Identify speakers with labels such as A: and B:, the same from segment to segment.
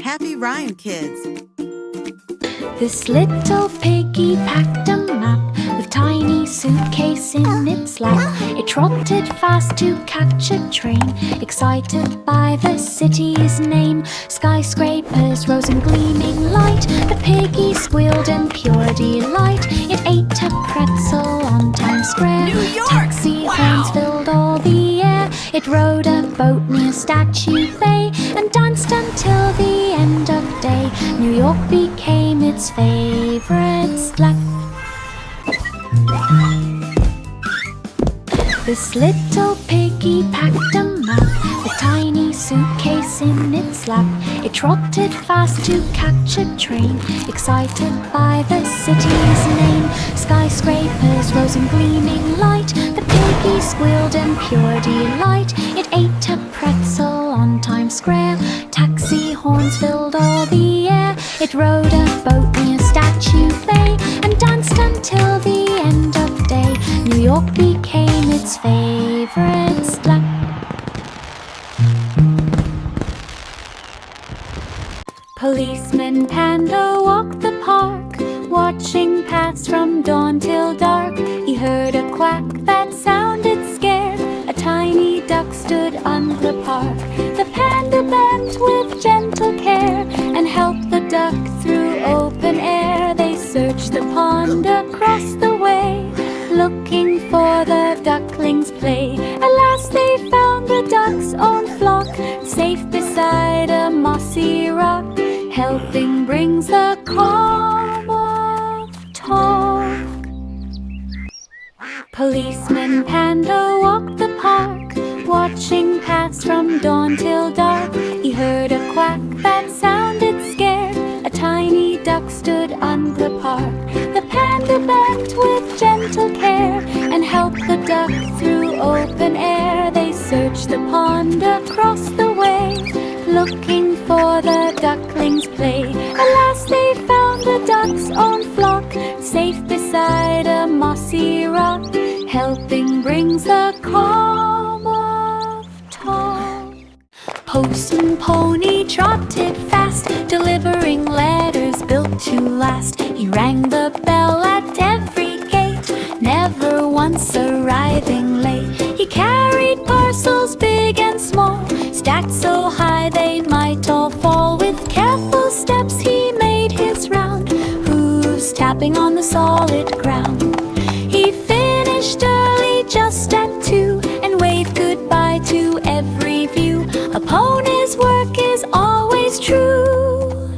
A: happy rhyme, kids.
B: This little piggy packed a map with tiny suitcase in its lap. It trotted fast to catch a train, excited by the city's name. Skyscrapers rose in gleaming light. The piggy squealed in pure delight. It ate a pretzel on Times Square.
A: New York!
B: Taxi horns filled all the air. It rode a boat near Statue Bay and danced until the end of day. New York became its favorite spot. This little piggy packed a map with tiny suitcase in its lap. It trotted fast to catch a train, excited by the city's name. Skyscrapers rose in gleaming light. The piggy squealed in pure delight. It ate a pretzel on Times Square. Taxi horns filled all the air. It rode a boat near Statue Bay and danced until the end of day. New York became its favorite spot. Policeman Panda walked the park, watching paths from dawn till dark. He heard a quack that sounded scared. A tiny duck stood on the park. The panda bent with gentle care and helped the duck through open air. They searched the pond across the way, looking for the ducklings' play. At last they found the duck's own flock, safe beside a mossy rock. Helping brings the calm of talk. Policeman Panda walked the park, watching paths from dawn till dark. He heard a quack that sounded scared. A tiny duck stood on the park. The panda bent with gentle care and helped the duck through open air. They searched the pond across the way, looking for the ducklings' play. At last they found the duck's own flock, safe beside a mossy rock. Helping brings the calm of talk. Post and pony trotted fast, delivering letters built to last. He rang the bell at every gate, never once arriving late. He carried parcels big and small, stacked so high they might all fall. With careful steps he made his round, hooves tapping on the solid ground. He finished early, just at 2, and waved goodbye to every view. A pony's work is always true.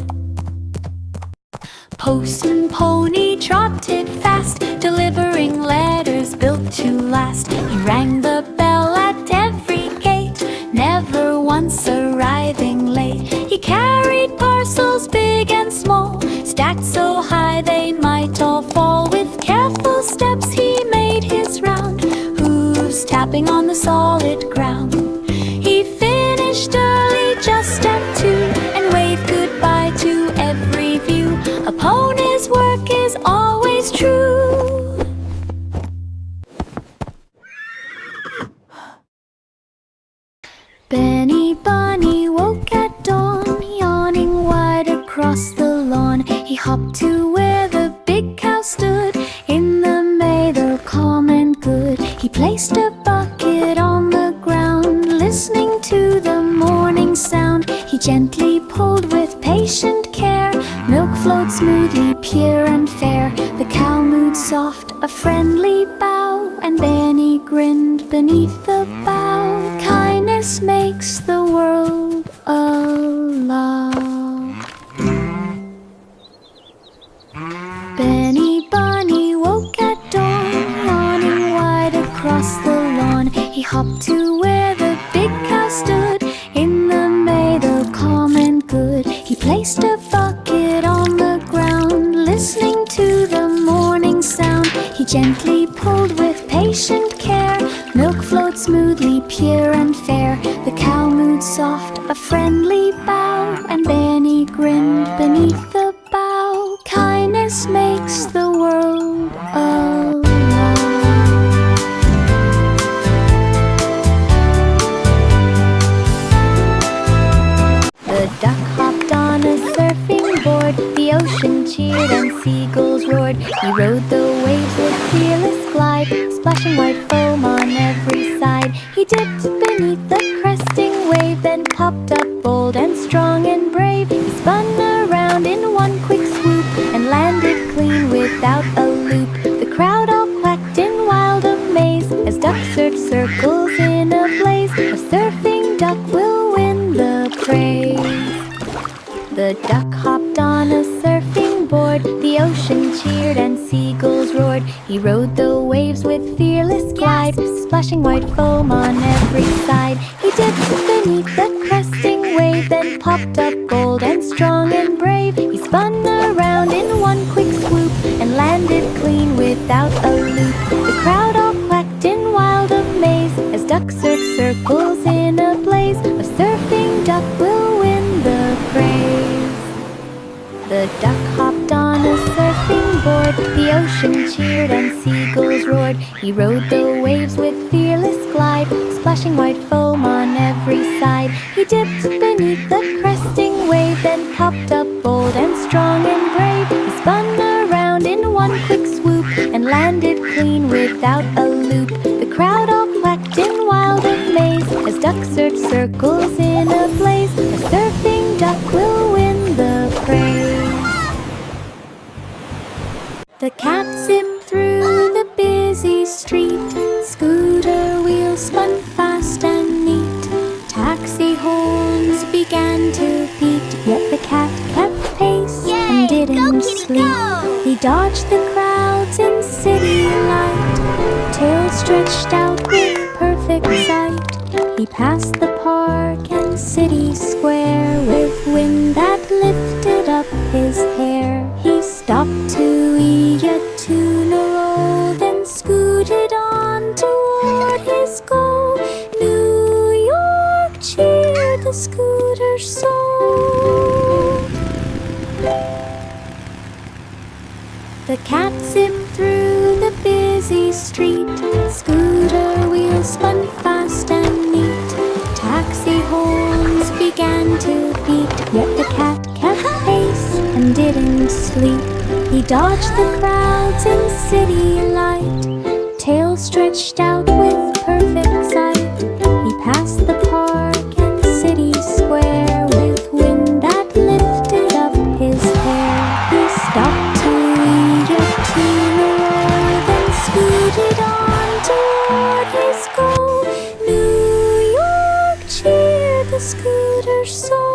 B: Post and pony trotted fast, delivering letters built to last. He rang the bell at every gate, never once arriving late. He carried parcels big and small, stacked so high they might all fall. With careful steps he made his round, hooves tapping on the solid ground. He finished early, just at 2, and waved goodbye to every view. A pony's work is always true. Benny Bunny woke at dawn, yawning wide across the lawn. He hopped to where the big cow stood, in the meadow calm and good. He placed a bucket on the ground, listening to the morning sound. He gently pulled with patient care, milk flowed smoothly, pure and fair. The cow mooed soft, a friendly bow, and Benny grinned beneath the bow. Kindness makes the world a love. Benny Bunny woke at dawn, yawning wide across the lawn. He hopped to where the big cow stood, in the meadow calm and good. He placed a bucket on the ground, listening to the morning sound. He gently pulled with patient care, milk flowed smoothly, pure and fair. The cow mooed soft, a friendly bow, and Benny grinned beneath the bow. Kindness makes the world alive. The duck hopped on splashing white foam on every side. He dipped beneath the cresting wave, then popped up bold and strong and brave. He spun around in one quick swoop and landed clean without a loop. The crowd all quacked in wild amaze as ducks searched circles in a blaze. A surfing duck will win the praise. The duck hopped on a surfing board, the ocean cheered and seagulls roared. He rode the waves with fearless glide, splashing white foam on every side. He dipped beneath the cresting wave, then popped up bold and strong and brave. He spun around in one quick swoop and landed clean without a loop. The crowd all quacked in wild amaze as ducks searched circles in a blaze. A surfing duck will win the praise. The duck hopped on a surfing board, the ocean cheered and seagulls roared. He rode the waves with fearless glide, splashing white foam on every side. He dipped beneath the cresting wave, then popped up bold and strong and brave. He spun around in one quick swoop and landed clean without a loop. The crowd all quacked in wild amaze as ducks searched circles in a blaze. A surfing duck will win the praise. The cat zipped through the busy street. Scooter wheels spun fast and neat. Taxi horns began to beat, yet the cat kept pace and didn't sleep. He dodged the crowds in city light, tail stretched out with perfect sight. He passed the park and city square with wind that lifted up his hair. He stopped to eat a tuna roll, then scooted on toward his goal. New York cheered the scooter soul. The cat zipped through the busy street. Scooter wheels spun fast and neat. Taxi horns began to beat, yet the cat kept pace and didn't sleep. He dodged the crowds in city light, tail stretched out with perfect sight. He passed the park and city square with wind that lifted up his hair. He stopped to eat a tuna roll, then scooted on toward his goal. New York cheered the scooter soul.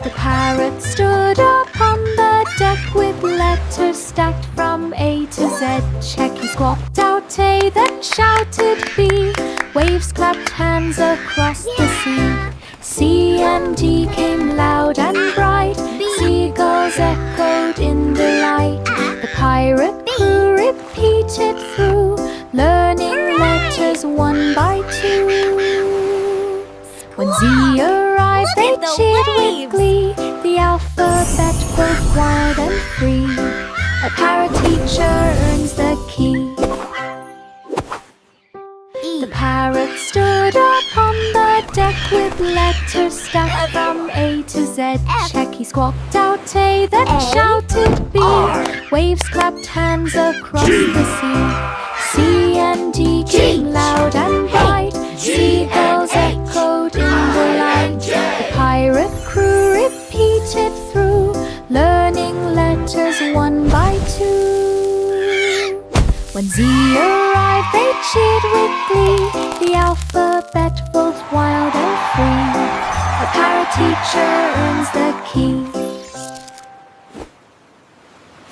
B: The parrot stood upon the deck with letters stacked from A to Z. Check, he squawked out A, then shouted B. Waves clapped hands across the sea. C and D came loud and bright. Seagulls echoed in delight. The pirate crew repeated through, learning letters one by two. When Z arrived, they cheered with glee, the alphabet both wild and free. A parrot teacher earns the key. The parrot stood upon the deck with letters stacked from A to Z. Check, he squawked out A, then shouted B. Waves clapped hands across the sea. C and D came loud and bright. Seagulls echoed in delight. The pirate crew repeated through, learning letters one by two. When Z arrived, they cheered with glee, the alphabet both wild and free. A parrot teacher earns the key.